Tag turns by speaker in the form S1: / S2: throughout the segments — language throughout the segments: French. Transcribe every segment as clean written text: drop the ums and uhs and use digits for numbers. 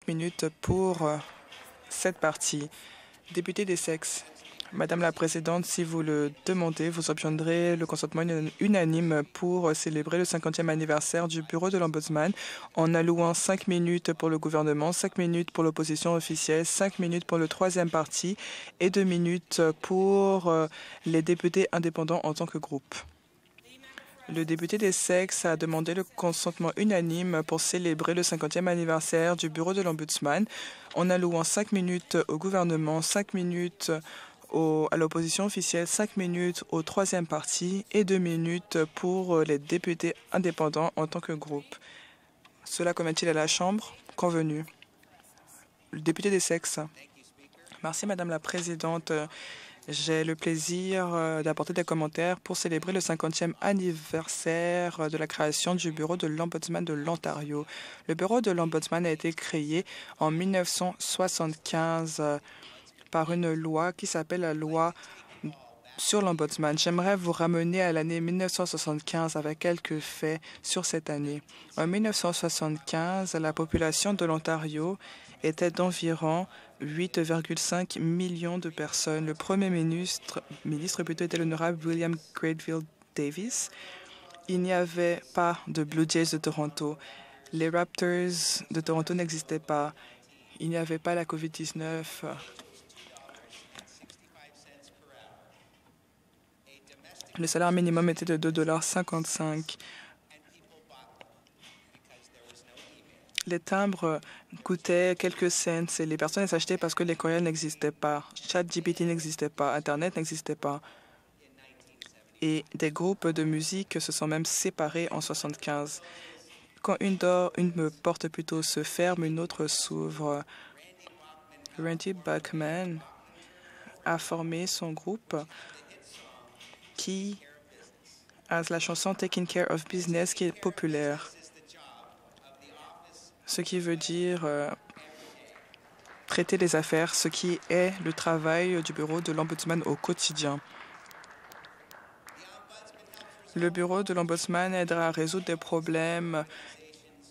S1: minutes pour cette partie. Député des sexes. Madame la Présidente, si vous le demandez, vous obtiendrez le consentement unanime pour célébrer le 50e anniversaire du Bureau de l'Ombudsman en allouant 5 minutes pour le gouvernement, 5 minutes pour l'opposition officielle, 5 minutes pour le troisième parti et 2 minutes pour les députés indépendants en tant que groupe. Le député des sexes a demandé le consentement unanime pour célébrer le 50e anniversaire du Bureau de l'Ombudsman en allouant 5 minutes au gouvernement, 5 minutes à l'opposition officielle, 5 minutes au troisième parti et 2 minutes pour les députés indépendants en tant que groupe. Cela convient-il à la Chambre? Convenu. Le député des sexes. Merci, Madame la Présidente. J'ai le plaisir d'apporter des commentaires pour célébrer le 50e anniversaire de la création du Bureau de l'Ombudsman de l'Ontario. Le Bureau de l'Ombudsman a été créé en 1975 par une loi qui s'appelle la loi sur l'Ombudsman. J'aimerais vous ramener à l'année 1975 avec quelques faits sur cette année. En 1975, la population de l'Ontario était d'environ 8,5 millions de personnes. Le premier ministre était l'honorable William Gradeville Davis. Il n'y avait pas de Blue Jays de Toronto. Les Raptors de Toronto n'existaient pas. Il n'y avait pas la COVID-19. Le salaire minimum était de 2,55 $. Les timbres coûtaient quelques cents et les personnes les achetaient parce que les courriels n'existaient pas. ChatGPT n'existait pas. Internet n'existait pas. Et des groupes de musique se sont même séparés en 1975. Quand une porte plutôt se ferme, une autre s'ouvre. Randy Bachman a formé son groupe qui a la chanson Taking Care of Business qui est populaire. Ce qui veut dire traiter les affaires, ce qui est le travail du Bureau de l'Ombudsman au quotidien. Le Bureau de l'Ombudsman aidera à résoudre des problèmes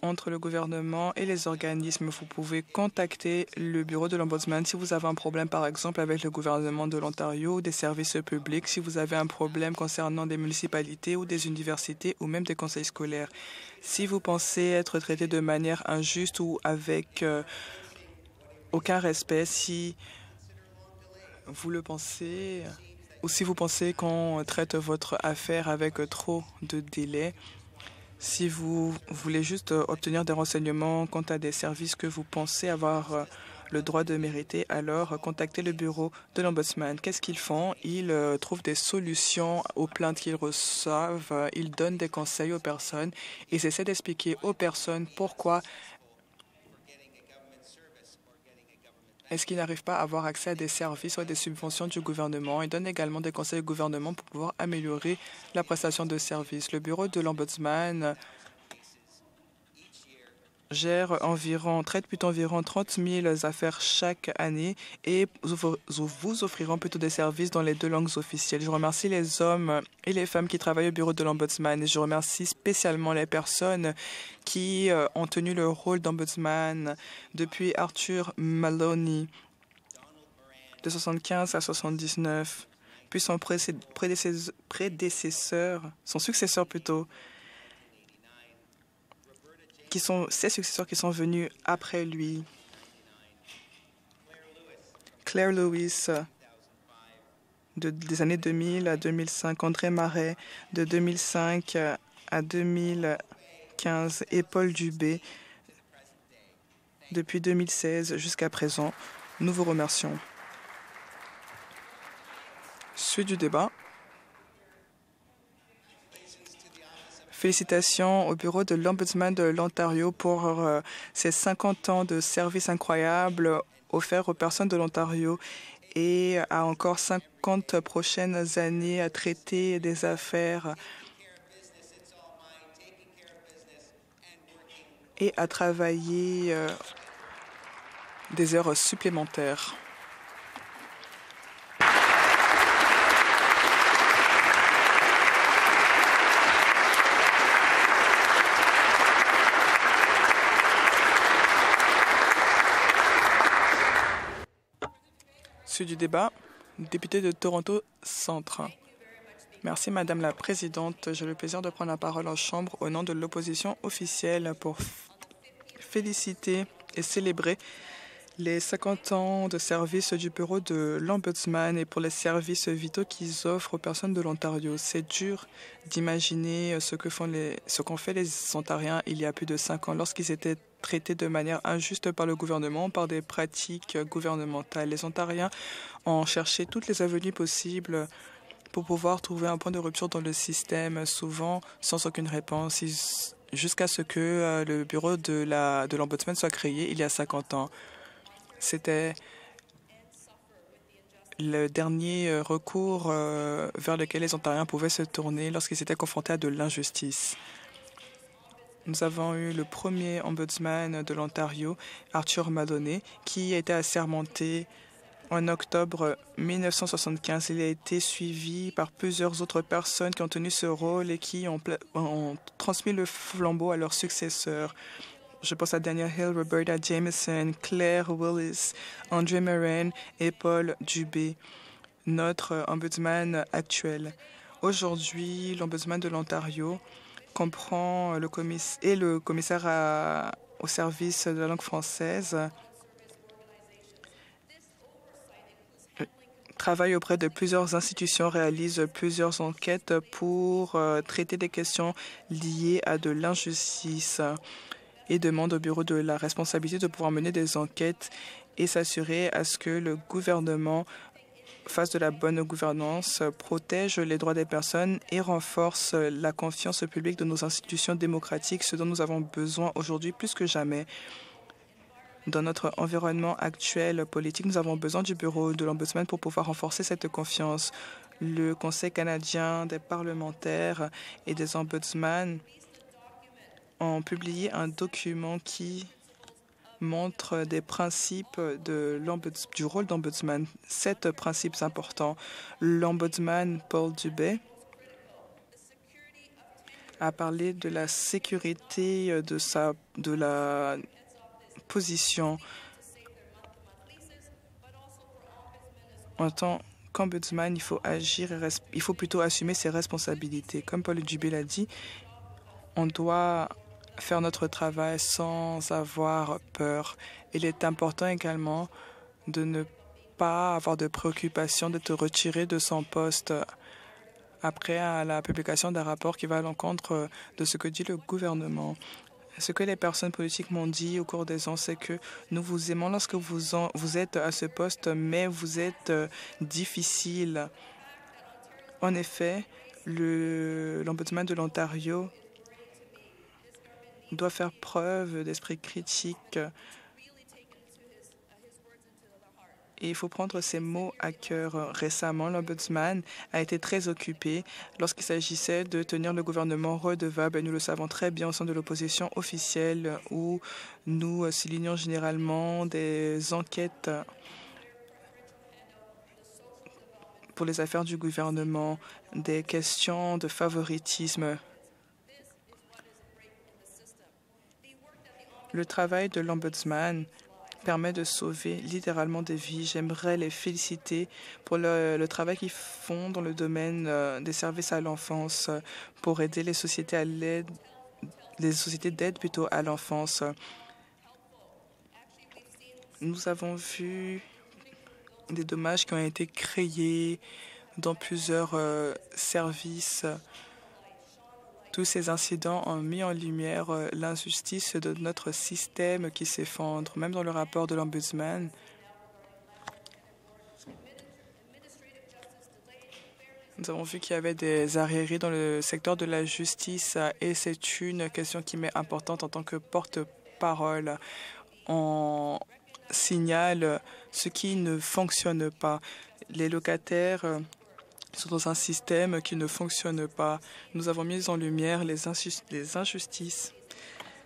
S1: entre le gouvernement et les organismes. Vous pouvez contacter le Bureau de l'Ombudsman si vous avez un problème, par exemple, avec le gouvernement de l'Ontario ou des services publics, si vous avez un problème concernant des municipalités ou des universités ou même des conseils scolaires. Si vous pensez être traité de manière injuste ou avec aucun respect, si vous le pensez, ou si vous pensez qu'on traite votre affaire avec trop de délai, si vous voulez juste obtenir des renseignements quant à des services que vous pensez avoir le droit de mériter, alors contactez le bureau de l'Ombudsman. Qu'est-ce qu'ils font? Ils trouvent des solutions aux plaintes qu'ils reçoivent. Ils donnent des conseils aux personnes. Ils essaient d'expliquer aux personnes pourquoi est-ce qu'ils n'arrivent pas à avoir accès à des services ou à des subventions du gouvernement. Ils donnent également des conseils au gouvernement pour pouvoir améliorer la prestation de services. Le bureau de l'Ombudsman traite plutôt environ 30 000 affaires chaque année et vous offriront plutôt des services dans les 2 langues officielles. Je remercie les hommes et les femmes qui travaillent au bureau de l'Ombudsman et je remercie spécialement les personnes qui ont tenu le rôle d'Ombudsman depuis Arthur Maloney de 1975 à 1979, puis son successeur plutôt, qui sont ses successeurs qui sont venus après lui. Claire Lewis, des années 2000 à 2005, André Marais, de 2005 à 2015, et Paul Dubé, depuis 2016 jusqu'à présent. Nous vous remercions. Suite du débat. Félicitations au Bureau de l'Ombudsman de l'Ontario pour ses 50 ans de services incroyables offerts aux personnes de l'Ontario et à encore 50 prochaines années à traiter des affaires et à travailler des heures supplémentaires. l'issue du débat. Député de Toronto Centre. Merci, Madame la Présidente. J'ai le plaisir de prendre la parole en Chambre au nom de l'opposition officielle pour féliciter et célébrer les 50 ans de service du bureau de l'Ombudsman et pour les services vitaux qu'ils offrent aux personnes de l'Ontario. C'est dur d'imaginer ce qu'ont fait les Ontariens il y a plus de 5 ans lorsqu'ils étaient traités de manière injuste par le gouvernement, par des pratiques gouvernementales. Les Ontariens ont cherché toutes les avenues possibles pour pouvoir trouver un point de rupture dans le système, souvent sans aucune réponse, jusqu'à ce que le bureau de l'Ombudsman soit créé il y a 50 ans. C'était le dernier recours vers lequel les Ontariens pouvaient se tourner lorsqu'ils étaient confrontés à de l'injustice. Nous avons eu le premier ombudsman de l'Ontario, Arthur Maloney, qui a été assermenté en octobre 1975. Il a été suivi par plusieurs autres personnes qui ont tenu ce rôle et qui ont transmis le flambeau à leurs successeurs. Je pense à Daniel Hill, Roberta Jameson, Claire Willis, André Morin et Paul Dubé, notre ombudsman actuel. Aujourd'hui, l'ombudsman de l'Ontario comprend le commissaire au service de la langue française, travaille auprès de plusieurs institutions, réalise plusieurs enquêtes pour traiter des questions liées à de l'injustice et demande au bureau de la responsabilité de pouvoir mener des enquêtes et s'assurer à ce que le gouvernement fasse de la bonne gouvernance, protège les droits des personnes et renforce la confiance publique de nos institutions démocratiques, ce dont nous avons besoin aujourd'hui plus que jamais. Dans notre environnement actuel politique, nous avons besoin du bureau de l'Ombudsman pour pouvoir renforcer cette confiance. Le Conseil canadien des parlementaires et des ombudsman ont publié un document qui montre des principes du rôle d'ombudsman. 7 principes importants. L'ombudsman Paul Dubé a parlé de la sécurité de la position. En tant qu'ombudsman, il faut agir, il faut plutôt assumer ses responsabilités. Comme Paul Dubé l'a dit, on doit faire notre travail sans avoir peur. Il est important également de ne pas avoir de préoccupation d'être retiré de son poste après la publication d'un rapport qui va à l'encontre de ce que dit le gouvernement. Ce que les personnes politiques m'ont dit au cours des ans, c'est que nous vous aimons lorsque vous êtes à ce poste, mais vous êtes difficile. En effet, l'Ombudsman de l'Ontario doit faire preuve d'esprit critique et il faut prendre ces mots à cœur. Récemment, l'Ombudsman a été très occupé lorsqu'il s'agissait de tenir le gouvernement redevable. Et nous le savons très bien au sein de l'opposition officielle où nous soulignons généralement des enquêtes pour les affaires du gouvernement, des questions de favoritisme. Le travail de l'Ombudsman permet de sauver littéralement des vies. J'aimerais les féliciter pour le travail qu'ils font dans le domaine des services à l'enfance pour aider les sociétés d'aide plutôt à l'enfance. Nous avons vu des dommages qui ont été créés dans plusieurs services. Tous ces incidents ont mis en lumière l'injustice de notre système qui s'effondre. Même dans le rapport de l'Ombudsman, nous avons vu qu'il y avait des arriérés dans le secteur de la justice et c'est une question qui m'est importante en tant que porte-parole. On signale ce qui ne fonctionne pas. Les locataires sont dans un système qui ne fonctionne pas. Nous avons mis en lumière les injustices,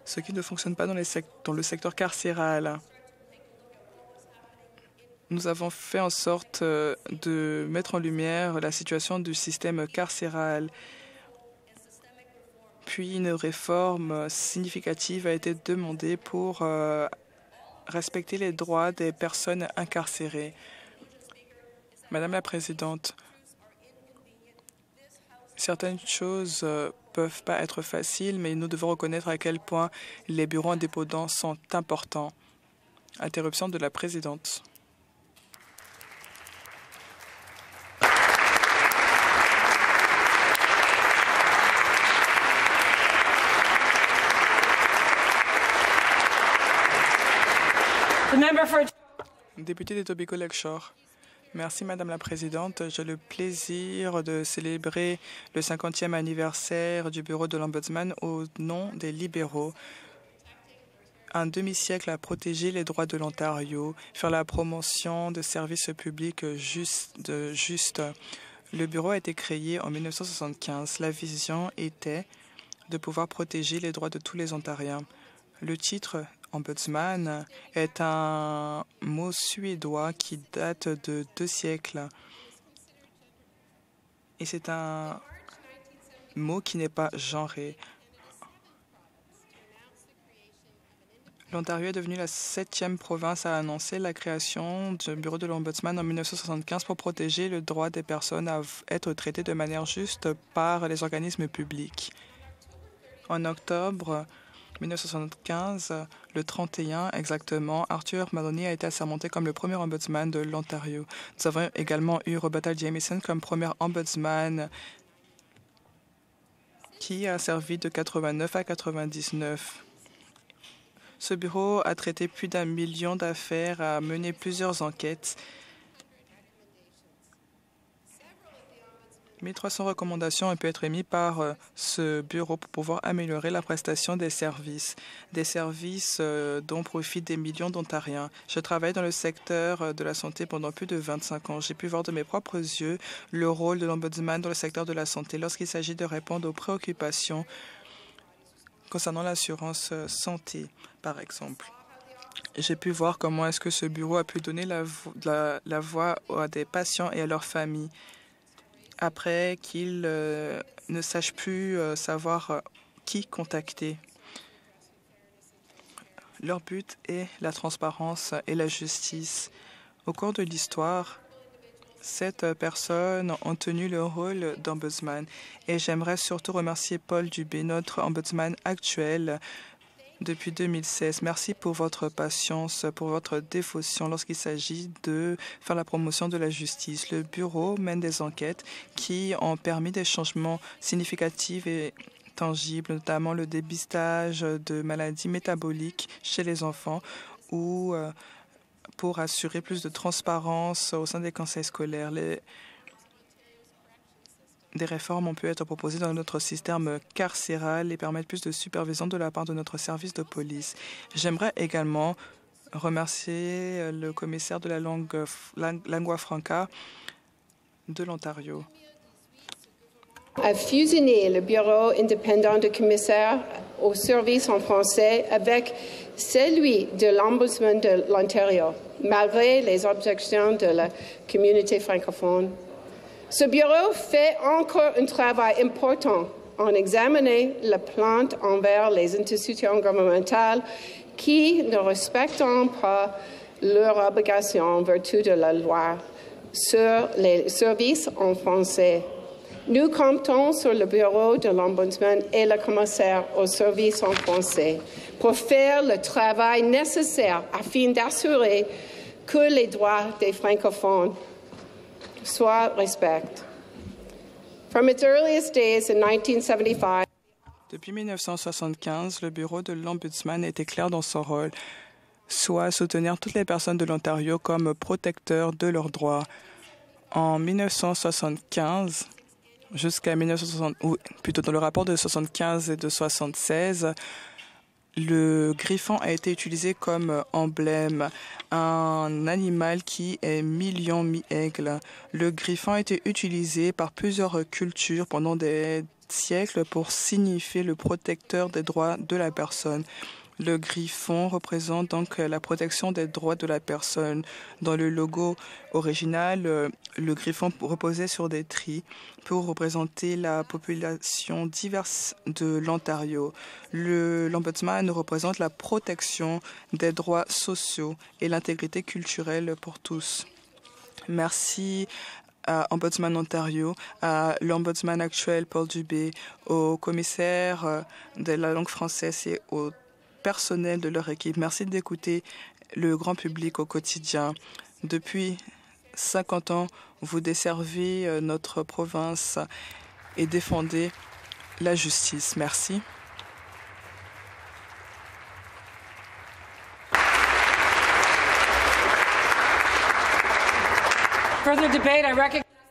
S1: ce qui ne fonctionne pas dans le secteur carcéral. Nous avons fait en sorte de mettre en lumière la situation du système carcéral. Puis une réforme significative a été demandée pour respecter les droits des personnes incarcérées. Madame la Présidente, certaines choses peuvent pas être faciles, mais nous devons reconnaître à quel point les bureaux indépendants sont importants. Interruption de la Présidente. Député d'Etobicoke Lakeshore. Merci, Madame la Présidente. J'ai le plaisir de célébrer le 50e anniversaire du Bureau de l'Ombudsman au nom des libéraux. Un demi-siècle à protéger les droits de l'Ontario, faire la promotion de services publics justes. Le bureau a été créé en 1975. La vision était de pouvoir protéger les droits de tous les Ontariens. Le titre Ombudsman est un mot suédois qui date de 2 siècles. Et c'est un mot qui n'est pas genré. L'Ontario est devenu la 7e province à annoncer la création du bureau de l'Ombudsman en 1975 pour protéger le droit des personnes à être traitées de manière juste par les organismes publics. En octobre 1975, le 31 exactement, Arthur Maloney a été assermenté comme le premier ombudsman de l'Ontario. Nous avons également eu Roberta Jamieson comme première ombudsman qui a servi de 89 à 99. Ce bureau a traité plus d'1 million d'affaires, a mené plusieurs enquêtes. 1300 recommandations ont pu être émises par ce bureau pour pouvoir améliorer la prestation des services dont profitent des millions d'Ontariens. Je travaille dans le secteur de la santé pendant plus de 25 ans. J'ai pu voir de mes propres yeux le rôle de l'Ombudsman dans le secteur de la santé lorsqu'il s'agit de répondre aux préoccupations concernant l'assurance santé, par exemple. J'ai pu voir comment est-ce que ce bureau a pu donner la voix à des patients et à leurs familles après qu'ils ne sachent plus savoir qui contacter. Leur but est la transparence et la justice. Au cours de l'histoire, 7 personnes ont tenu le rôle d'ombudsman et j'aimerais surtout remercier Paul Dubé, notre ombudsman actuel depuis 2016. Merci pour votre patience, pour votre dévotion lorsqu'il s'agit de faire la promotion de la justice. Le bureau mène des enquêtes qui ont permis des changements significatifs et tangibles, notamment le dépistage de maladies métaboliques chez les enfants ou pour assurer plus de transparence au sein des conseils scolaires. Des réformes ont pu être proposées dans notre système carcéral et permettre plus de supervision de la part de notre service de police. J'aimerais également remercier le commissaire de la lingua franca de l'Ontario.
S2: A fusionné le bureau indépendant de commissaire au service en français avec celui de l'Ombudsman de l'Ontario, malgré les objections de la communauté francophone. Ce bureau fait encore un travail important en examinant la plainte envers les institutions gouvernementales qui ne respectent pas leurs obligations en vertu de la loi sur les services en français. Nous comptons sur le bureau de l'Ombudsman et le commissaire aux services en français pour faire le travail nécessaire afin d'assurer que les droits des francophones soient respectés. From its earliest days in 1975,
S1: depuis 1975, le bureau de l'Ombudsman était clair dans son rôle, soit soutenir toutes les personnes de l'Ontario comme protecteurs de leurs droits. En 1975, jusqu'à 1960, ou plutôt dans le rapport de 75 et de 76, le griffon a été utilisé comme emblème, un animal qui est mi-lion, mi-aigle. Le griffon a été utilisé par plusieurs cultures pendant des siècles pour signifier le protecteur des droits de la personne. Le griffon représente donc la protection des droits de la personne. Dans le logo original, le griffon reposait sur des tris pour représenter la population diverse de l'Ontario. L'Ombudsman représente la protection des droits sociaux et l'intégrité culturelle pour tous. Merci à Ombudsman Ontario, à l'Ombudsman actuel Paul Dubé, au commissaire de la langue française et au personnel de leur équipe. Merci d'écouter le grand public au quotidien. Depuis 50 ans, vous desservez notre province et défendez la justice. Merci.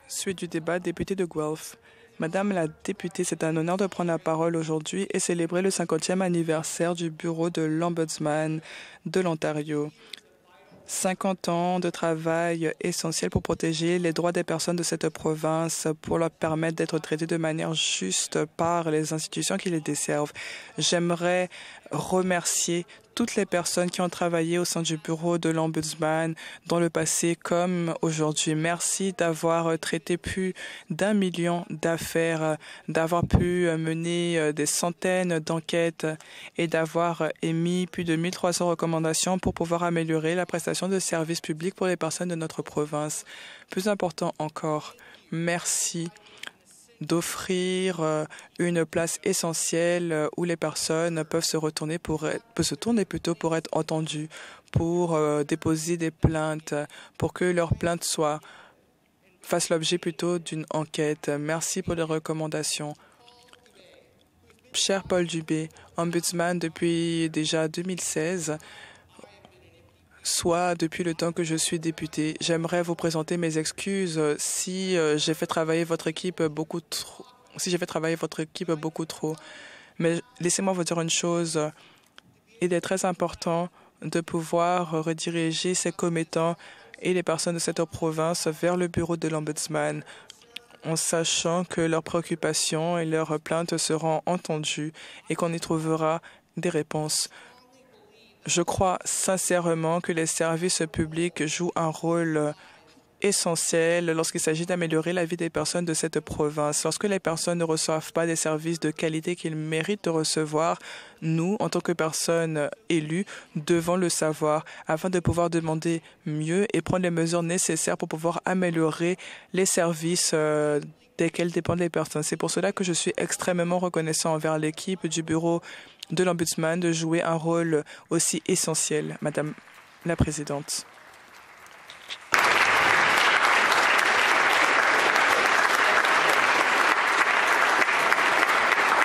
S1: Suite du débat, député de Guelph. Madame la députée, c'est un honneur de prendre la parole aujourd'hui et célébrer le 50e anniversaire du bureau de l'Ombudsman de l'Ontario. 50 ans de travail essentiel pour protéger les droits des personnes de cette province, pour leur permettre d'être traitées de manière juste par les institutions qui les desservent. J'aimerais remercier toutes les personnes qui ont travaillé au sein du bureau de l'Ombudsman dans le passé comme aujourd'hui. Merci d'avoir traité plus d'1 million d'affaires, d'avoir pu mener des centaines d'enquêtes et d'avoir émis plus de 1300 recommandations pour pouvoir améliorer la prestation de services publics pour les personnes de notre province. Plus important encore, merci d'offrir une place essentielle où les personnes peuvent se tourner pour être entendues, pour déposer des plaintes, pour que leurs plaintes fassent l'objet plutôt d'une enquête. Merci pour les recommandations. Cher Paul Dubé, ombudsman depuis déjà 2016, soit depuis le temps que je suis député. J'aimerais vous présenter mes excuses si j'ai fait travailler votre équipe beaucoup trop. Mais laissez-moi vous dire une chose. Il est très important de pouvoir rediriger ces commettants et les personnes de cette province vers le bureau de l'Ombudsman, en sachant que leurs préoccupations et leurs plaintes seront entendues et qu'on y trouvera des réponses. Je crois sincèrement que les services publics jouent un rôle essentiel lorsqu'il s'agit d'améliorer la vie des personnes de cette province. Lorsque les personnes ne reçoivent pas des services de qualité qu'ils méritent de recevoir, nous, en tant que personnes élues, devons le savoir afin de pouvoir demander mieux et prendre les mesures nécessaires pour pouvoir améliorer les services desquels dépendent les personnes. C'est pour cela que je suis extrêmement reconnaissant envers l'équipe du bureau de l'Ombudsman de jouer un rôle aussi essentiel, Madame la Présidente.